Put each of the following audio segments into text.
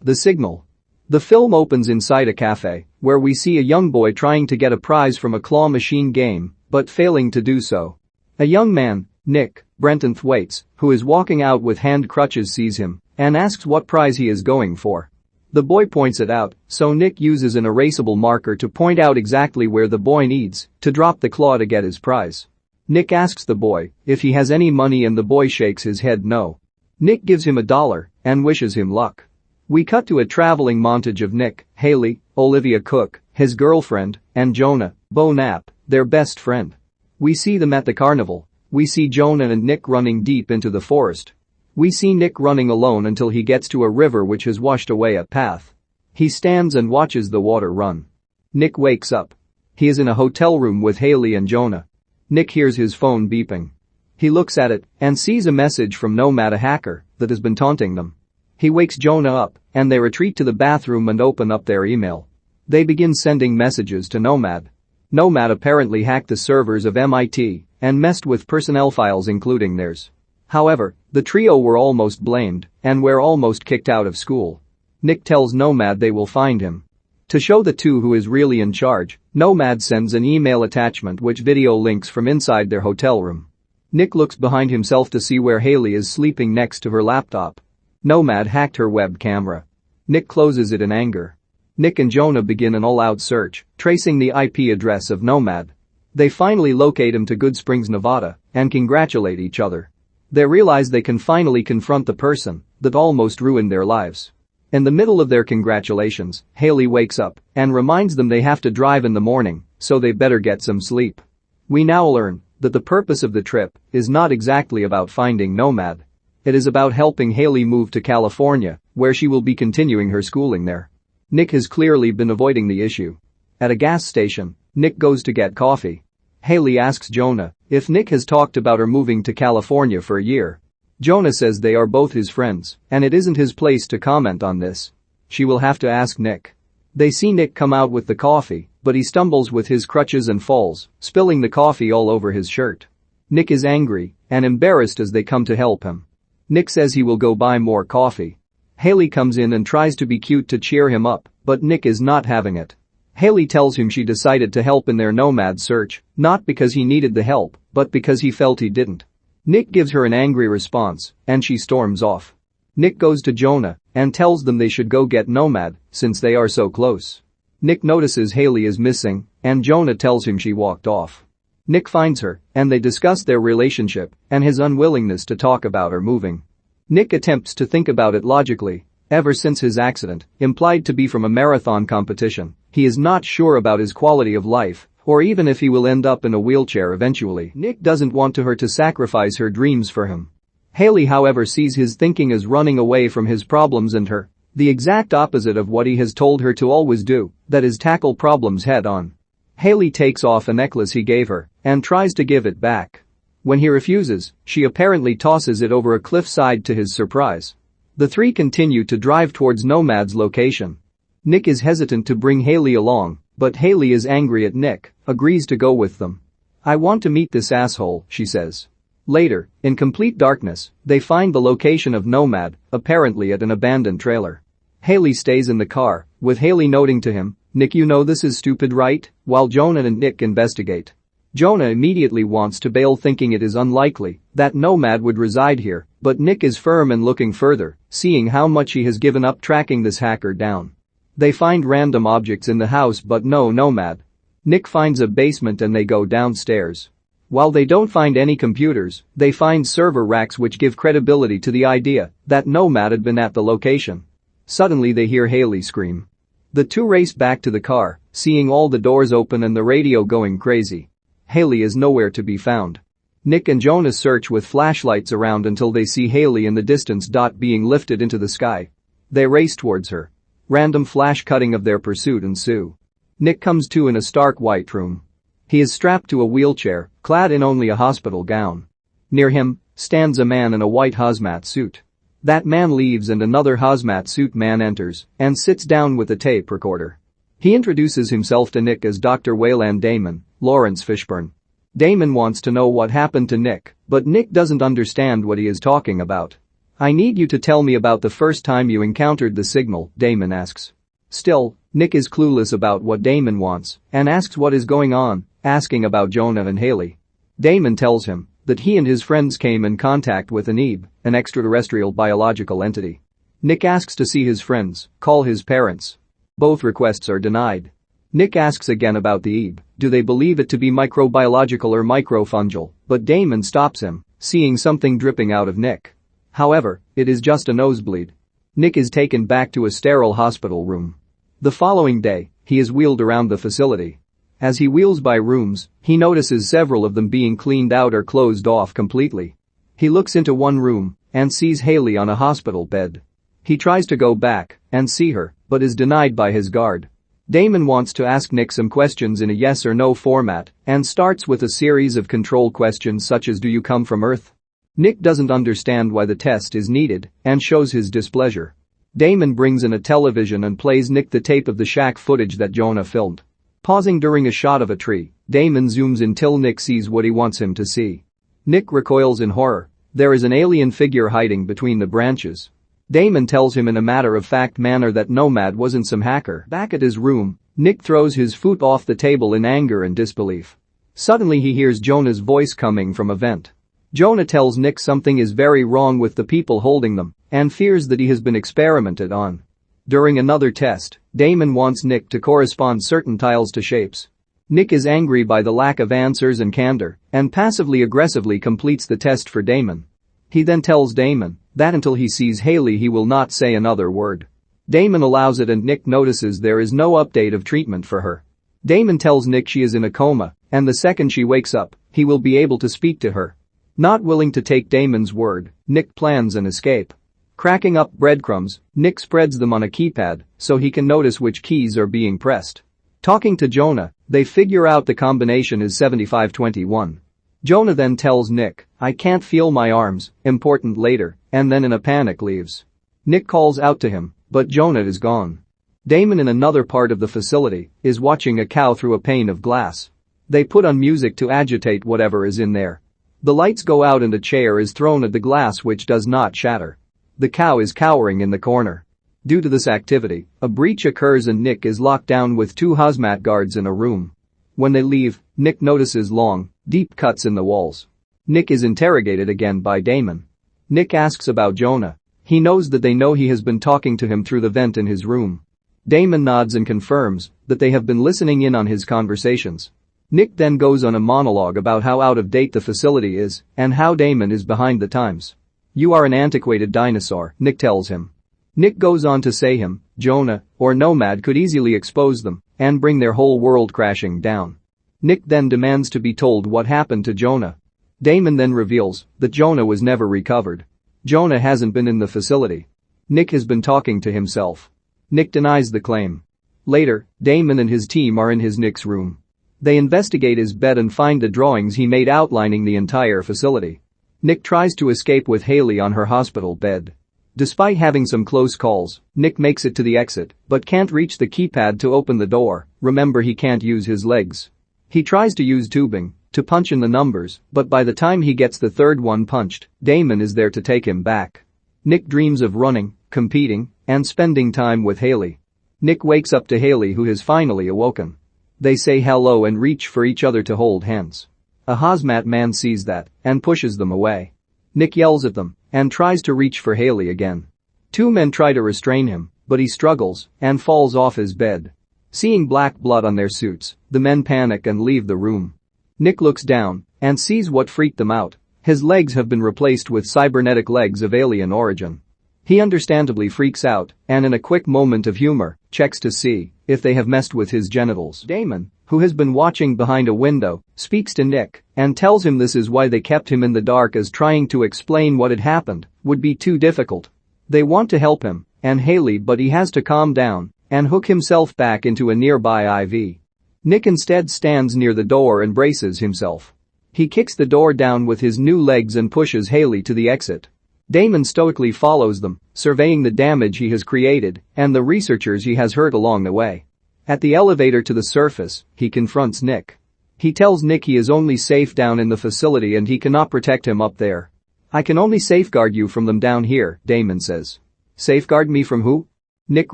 The Signal. The film opens inside a cafe, where we see a young boy trying to get a prize from a claw machine game, but failing to do so. A young man, Nick, Brenton Thwaites, who is walking out with hand crutches sees him and asks what prize he is going for. The boy points it out, so Nick uses an erasable marker to point out exactly where the boy needs to drop the claw to get his prize. Nick asks the boy if he has any money and the boy shakes his head no. Nick gives him $1 and wishes him luck. We cut to a traveling montage of Nick, Haley, Olivia Cooke, his girlfriend, and Jonah, Beau Knapp, their best friend. We see them at the carnival. We see Jonah and Nick running deep into the forest. We see Nick running alone until he gets to a river which has washed away a path. He stands and watches the water run. Nick wakes up. He is in a hotel room with Haley and Jonah. Nick hears his phone beeping. He looks at it and sees a message from Nomad, a hacker, that has been taunting them. He wakes Jonah up and they retreat to the bathroom and open up their email. They begin sending messages to Nomad. Nomad apparently hacked the servers of MIT and messed with personnel files including theirs. However, the trio were almost blamed and were almost kicked out of school. Nick tells Nomad they will find him. To show the two who is really in charge, Nomad sends an email attachment which video links from inside their hotel room. Nick looks behind himself to see where Haley is sleeping next to her laptop. Nomad hacked her web camera. Nick closes it in anger. Nick and Jonah begin an all-out search, tracing the IP address of Nomad. They finally locate him to Good Springs, Nevada, and congratulate each other. They realize they can finally confront the person that almost ruined their lives. In the middle of their congratulations, Haley wakes up and reminds them they have to drive in the morning, so they better get some sleep. We now learn that the purpose of the trip is not exactly about finding Nomad. It is about helping Haley move to California, where she will be continuing her schooling there. Nick has clearly been avoiding the issue. At a gas station, Nick goes to get coffee. Haley asks Jonah if Nick has talked about her moving to California for a year. Jonah says they are both his friends, and it isn't his place to comment on this. She will have to ask Nick. They see Nick come out with the coffee, but he stumbles with his crutches and falls, spilling the coffee all over his shirt. Nick is angry and embarrassed as they come to help him. Nick says he will go buy more coffee. Haley comes in and tries to be cute to cheer him up, but Nick is not having it. Haley tells him she decided to help in their Nomad search, not because he needed the help, but because he felt he didn't. Nick gives her an angry response, and she storms off. Nick goes to Jonah and tells them they should go get Nomad since they are so close. Nick notices Haley is missing, and Jonah tells him she walked off. Nick finds her, and they discuss their relationship and his unwillingness to talk about her moving. Nick attempts to think about it logically. Ever since his accident, implied to be from a marathon competition, he is not sure about his quality of life, or even if he will end up in a wheelchair eventually. Nick doesn't want her to sacrifice her dreams for him. Haley, however, sees his thinking as running away from his problems and her, the exact opposite of what he has told her to always do, that is tackle problems head on. Haley takes off a necklace he gave her and tries to give it back. When he refuses, she apparently tosses it over a cliffside to his surprise. The three continue to drive towards Nomad's location. Nick is hesitant to bring Haley along, but Haley is angry at Nick, agrees to go with them. "I want to meet this asshole," she says. Later, in complete darkness, they find the location of Nomad, apparently at an abandoned trailer. Haley stays in the car, with Haley noting to him, "Nick, you know this is stupid, right?" while Jonah and Nick investigate. Jonah immediately wants to bail, thinking it is unlikely that Nomad would reside here, but Nick is firm in looking further, seeing how much he has given up tracking this hacker down. They find random objects in the house but no Nomad. Nick finds a basement and they go downstairs. While they don't find any computers, they find server racks which give credibility to the idea that Nomad had been at the location. Suddenly they hear Haley scream. The two race back to the car, seeing all the doors open and the radio going crazy. Haley is nowhere to be found. Nick and Jonah search with flashlights around until they see Haley in the distance. Being lifted into the sky. They race towards her. Random flash cutting of their pursuit ensue. Nick comes to in a stark white room. He is strapped to a wheelchair, clad in only a hospital gown. Near him stands a man in a white hazmat suit. That man leaves and another hazmat suit man enters and sits down with a tape recorder. He introduces himself to Nick as Dr. Wayland Damon, Laurence Fishburne. Damon wants to know what happened to Nick, but Nick doesn't understand what he is talking about. "I need you to tell me about the first time you encountered the signal," Damon asks. Still, Nick is clueless about what Damon wants and asks what is going on, asking about Jonah and Haley. Damon tells him that he and his friends came in contact with an EB, an extraterrestrial biological entity. Nick asks to see his friends, call his parents. Both requests are denied. Nick asks again about the EB, do they believe it to be microbiological or microfungal, but Damon stops him, seeing something dripping out of Nick. However, it is just a nosebleed. Nick is taken back to a sterile hospital room. The following day, he is wheeled around the facility. As he wheels by rooms, he notices several of them being cleaned out or closed off completely. He looks into one room and sees Haley on a hospital bed. He tries to go back and see her, but is denied by his guard. Damon wants to ask Nick some questions in a yes or no format and starts with a series of control questions such as, do you come from Earth? Nick doesn't understand why the test is needed and shows his displeasure. Damon brings in a television and plays Nick the tape of the shack footage that Jonah filmed. Pausing during a shot of a tree, Damon zooms in till Nick sees what he wants him to see. Nick recoils in horror. There is an alien figure hiding between the branches. Damon tells him in a matter-of-fact manner that Nomad wasn't some hacker. Back at his room, Nick throws his foot off the table in anger and disbelief. Suddenly he hears Jonah's voice coming from a vent. Jonah tells Nick something is very wrong with the people holding them and fears that he has been experimented on. During another test, Damon wants Nick to correspond certain tiles to shapes. Nick is angry by the lack of answers and candor and passively-aggressively completes the test for Damon. He then tells Damon that until he sees Haley he will not say another word. Damon allows it and Nick notices there is no update of treatment for her. Damon tells Nick she is in a coma and the second she wakes up, he will be able to speak to her. Not willing to take Damon's word, Nick plans an escape. Cracking up breadcrumbs, Nick spreads them on a keypad so he can notice which keys are being pressed. Talking to Jonah, they figure out the combination is 7521. Jonah then tells Nick, I can't feel my arms, important later, and then in a panic leaves. Nick calls out to him, but Jonah is gone. Damon in another part of the facility is watching a cow through a pane of glass. They put on music to agitate whatever is in there. The lights go out and a chair is thrown at the glass which does not shatter. The cow is cowering in the corner. Due to this activity, a breach occurs and Nick is locked down with two hazmat guards in a room. When they leave, Nick notices long, deep cuts in the walls. Nick is interrogated again by Damon. Nick asks about Jonah. He knows that they know he has been talking to him through the vent in his room. Damon nods and confirms that they have been listening in on his conversations. Nick then goes on a monologue about how out of date the facility is and how Damon is behind the times. You are an antiquated dinosaur, Nick tells him. Nick goes on to say him, Jonah, or Nomad could easily expose them and bring their whole world crashing down. Nick then demands to be told what happened to Jonah. Damon then reveals that Jonah was never recovered. Jonah hasn't been in the facility. Nick has been talking to himself. Nick denies the claim. Later, Damon and his team are in Nick's room. They investigate his bed and find the drawings he made outlining the entire facility. Nick tries to escape with Haley on her hospital bed. Despite having some close calls, Nick makes it to the exit but can't reach the keypad to open the door. Remember, he can't use his legs. He tries to use tubing to punch in the numbers, but by the time he gets the third one punched, Damon is there to take him back. Nick dreams of running, competing, and spending time with Haley. Nick wakes up to Haley who has finally awoken. They say hello and reach for each other to hold hands. A hazmat man sees that and pushes them away. Nick yells at them and tries to reach for Haley again. Two men try to restrain him, but he struggles and falls off his bed. Seeing black blood on their suits, the men panic and leave the room. Nick looks down and sees what freaked them out. His legs have been replaced with cybernetic legs of alien origin. He understandably freaks out and in a quick moment of humor, checks to see if they have messed with his genitals. Damon, who has been watching behind a window, speaks to Nick and tells him this is why they kept him in the dark, as trying to explain what had happened would be too difficult. They want to help him and Haley, but he has to calm down and hook himself back into a nearby IV. Nick instead stands near the door and braces himself. He kicks the door down with his new legs and pushes Haley to the exit. Damon stoically follows them, surveying the damage he has created and the researchers he has hurt along the way. At the elevator to the surface, he confronts Nick. He tells Nick he is only safe down in the facility and he cannot protect him up there. "I can only safeguard you from them down here," Damon says. "Safeguard me from who?" Nick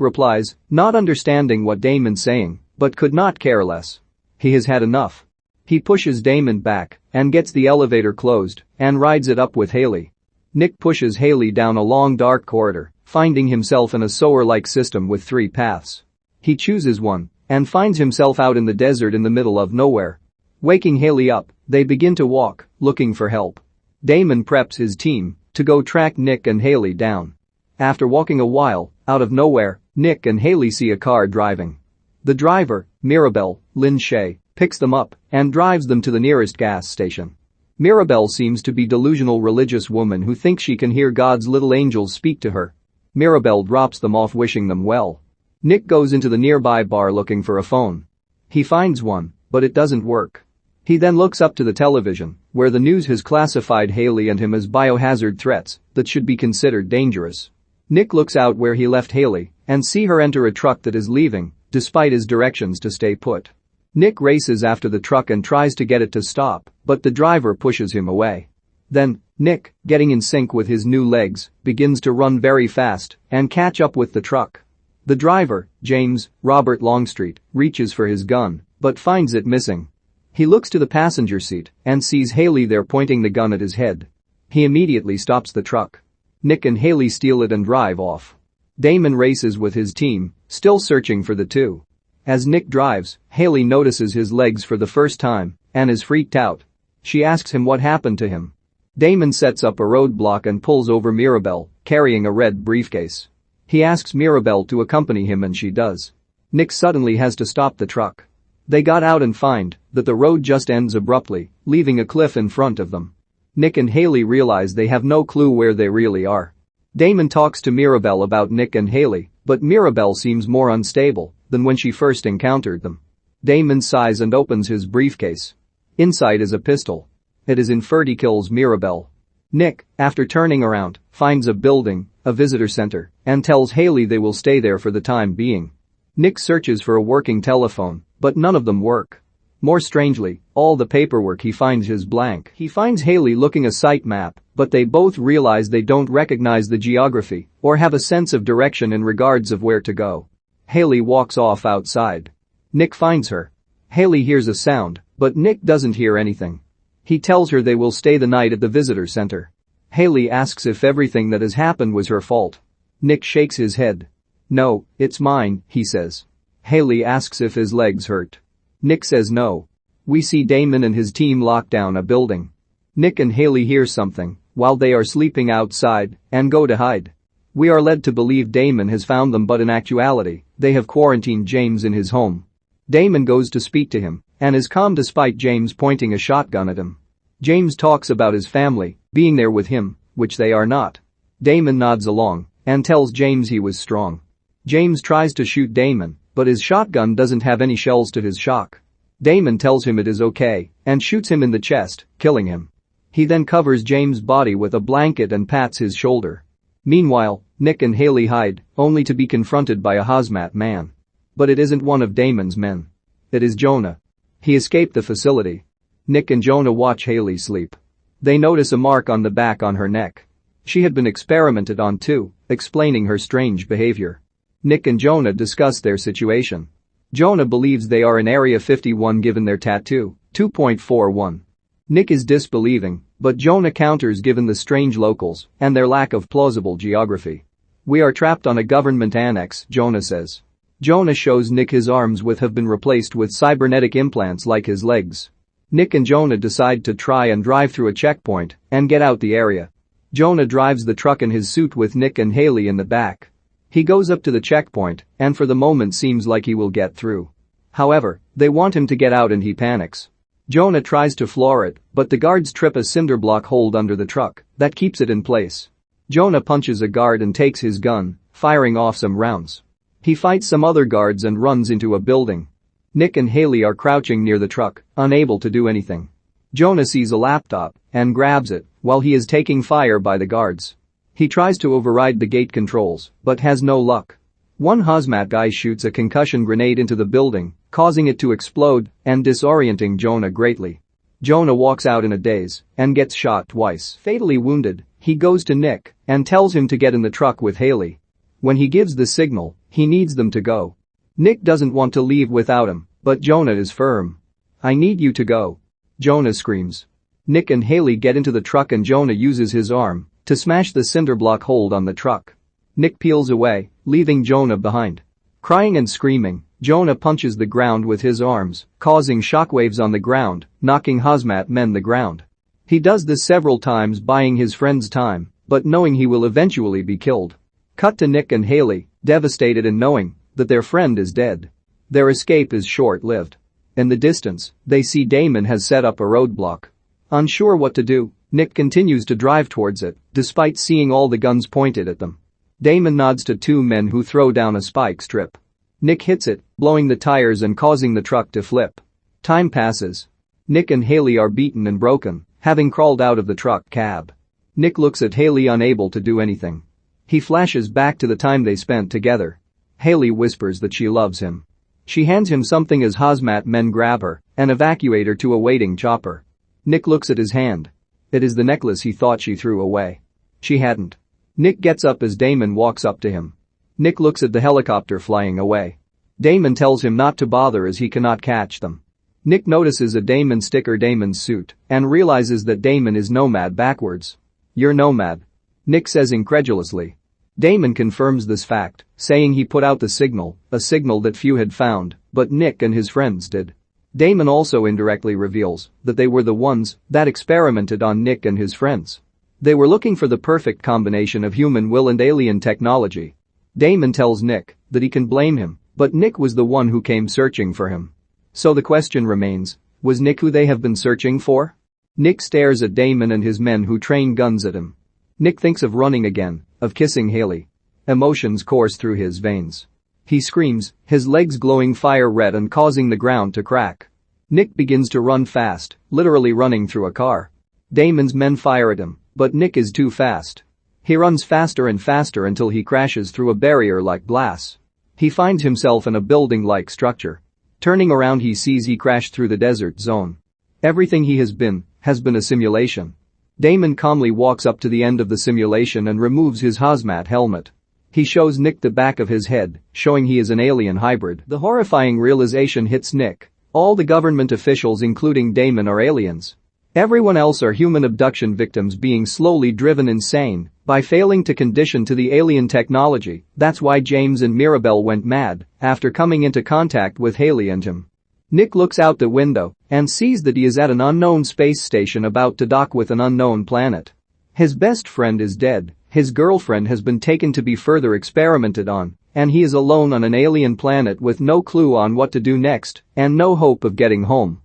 replies, not understanding what Damon's saying, but could not care less. He has had enough. He pushes Damon back and gets the elevator closed and rides it up with Haley. Nick pushes Haley down a long dark corridor, finding himself in a sewer-like system with 3 paths. He chooses one and finds himself out in the desert in the middle of nowhere. Waking Haley up, they begin to walk, looking for help. Damon preps his team to go track Nick and Haley down. After walking a while, out of nowhere, Nick and Haley see a car driving. The driver, Mirabelle, Lynn Shaye, picks them up and drives them to the nearest gas station. Mirabelle seems to be delusional religious woman who thinks she can hear God's little angels speak to her. Mirabelle drops them off wishing them well. Nick goes into the nearby bar looking for a phone. He finds one, but it doesn't work. He then looks up to the television, where the news has classified Haley and him as biohazard threats that should be considered dangerous. Nick looks out where he left Haley and see her enter a truck that is leaving, despite his directions to stay put. Nick races after the truck and tries to get it to stop, but the driver pushes him away. Then, Nick, getting in sync with his new legs, begins to run very fast and catch up with the truck. The driver, James Robert Longstreet, reaches for his gun, but finds it missing. He looks to the passenger seat and sees Haley there pointing the gun at his head. He immediately stops the truck. Nick and Haley steal it and drive off. Damon races with his team, still searching for the two. As Nick drives, Haley notices his legs for the first time and is freaked out. She asks him what happened to him. Damon sets up a roadblock and pulls over Mirabelle, carrying a red briefcase. He asks Mirabelle to accompany him and she does. Nick suddenly has to stop the truck. They got out and find that the road just ends abruptly, leaving a cliff in front of them. Nick and Haley realize they have no clue where they really are. Damon talks to Mirabelle about Nick and Haley, but Mirabelle seems more unstable than when she first encountered them. Damon sighs and opens his briefcase. Inside is a pistol. It is in Ferdy kills Mirabelle. Nick, after turning around, finds a building, a visitor center, and tells Haley they will stay there for the time being. Nick searches for a working telephone, but none of them work. More strangely, all the paperwork he finds is blank. He finds Haley looking a site map, but they both realize they don't recognize the geography or have a sense of direction in regards of where to go. Haley walks off outside. Nick finds her. Haley hears a sound, but Nick doesn't hear anything. He tells her they will stay the night at the visitor center. Haley asks if everything that has happened was her fault. Nick shakes his head. "No, it's mine," he says. Haley asks if his legs hurt. Nick says no. We see Damon and his team lock down a building. Nick and Haley hear something while they are sleeping outside and go to hide. We are led to believe Damon has found them, but in actuality, they have quarantined James in his home. Damon goes to speak to him and is calm despite James pointing a shotgun at him. James talks about his family being there with him, which they are not. Damon nods along and tells James he was strong. James tries to shoot Damon, but his shotgun doesn't have any shells to his shock. Damon tells him it is okay and shoots him in the chest, killing him. He then covers James' body with a blanket and pats his shoulder. Meanwhile, Nick and Haley hide, only to be confronted by a hazmat man. But it isn't one of Damon's men. It is Jonah. He escaped the facility. Nick and Jonah watch Haley sleep. They notice a mark on the back on her neck. She had been experimented on too, explaining her strange behavior. Nick and Jonah discuss their situation. Jonah believes they are in Area 51 given their tattoo, 2.41. Nick is disbelieving, but Jonah counters given the strange locals and their lack of plausible geography. "We are trapped on a government annex," Jonah says. Jonah shows Nick his arms have been replaced with cybernetic implants like his legs. Nick and Jonah decide to try and drive through a checkpoint and get out the area. Jonah drives the truck in his suit with Nick and Haley in the back. He goes up to the checkpoint and for the moment seems like he will get through. However, they want him to get out and he panics. Jonah tries to floor it, but the guards trip a cinder block hold under the truck that keeps it in place. Jonah punches a guard and takes his gun, firing off some rounds. He fights some other guards and runs into a building. Nick and Haley are crouching near the truck, unable to do anything. Jonah sees a laptop and grabs it while he is taking fire by the guards. He tries to override the gate controls, but has no luck. One hazmat guy shoots a concussion grenade into the building, causing it to explode and disorienting Jonah greatly. Jonah walks out in a daze and gets shot twice. Fatally wounded, He goes to Nick and tells him to get in the truck with Haley. When he gives the signal, he needs them to go. Nick doesn't want to leave without him, but Jonah is firm. "I need you to go," Jonah screams. Nick and Haley get into the truck and Jonah uses his arm to smash the cinder block hold on the truck. Nick peels away, leaving Jonah behind. Crying and screaming, Jonah punches the ground with his arms, causing shockwaves on the ground, knocking hazmat men the ground. He does this several times, buying his friends time, but knowing he will eventually be killed. Cut to Nick and Haley, devastated and knowing that their friend is dead. Their escape is short-lived. In the distance, they see Damon has set up a roadblock. Unsure what to do, Nick continues to drive towards it, despite seeing all the guns pointed at them. Damon nods to two men who throw down a spike strip. Nick hits it, blowing the tires and causing the truck to flip. Time passes. Nick and Haley are beaten and broken, having crawled out of the truck cab. Nick looks at Haley, unable to do anything. He flashes back to the time they spent together. Haley whispers that she loves him. She hands him something as hazmat men grab her and evacuate her to a waiting chopper. Nick looks at his hand. It is the necklace he thought she threw away. She hadn't. Nick gets up as Damon walks up to him. Nick looks at the helicopter flying away. Damon tells him not to bother as he cannot catch them. Nick notices a Damon sticker Damon's suit and realizes that Damon is Nomad backwards. "You're Nomad," Nick says incredulously. Damon confirms this fact, saying he put out the signal, a signal that few had found, but Nick and his friends did. Damon also indirectly reveals that they were the ones that experimented on Nick and his friends. They were looking for the perfect combination of human will and alien technology. Damon tells Nick that he can blame him, but Nick was the one who came searching for him. So the question remains, was Nick who they have been searching for? Nick stares at Damon and his men who train guns at him. Nick thinks of running again, of kissing Haley. Emotions course through his veins. He screams, his legs glowing fire red and causing the ground to crack. Nick begins to run fast, literally running through a car. Damon's men fire at him, but Nick is too fast. He runs faster and faster until he crashes through a barrier like glass. He finds himself in a building-like structure. Turning around, he sees he crashed through the desert zone. Everything he has been a simulation. Damon calmly walks up to the end of the simulation and removes his hazmat helmet. He shows Nick the back of his head, showing he is an alien hybrid. The horrifying realization hits Nick. All the government officials, including Damon, are aliens. Everyone else are human abduction victims being slowly driven insane by failing to condition to the alien technology. That's why James and Mirabelle went mad after coming into contact with Haley and him. Nick looks out the window and sees that he is at an unknown space station about to dock with an unknown planet. His best friend is dead, his girlfriend has been taken to be further experimented on, and he is alone on an alien planet with no clue on what to do next and no hope of getting home.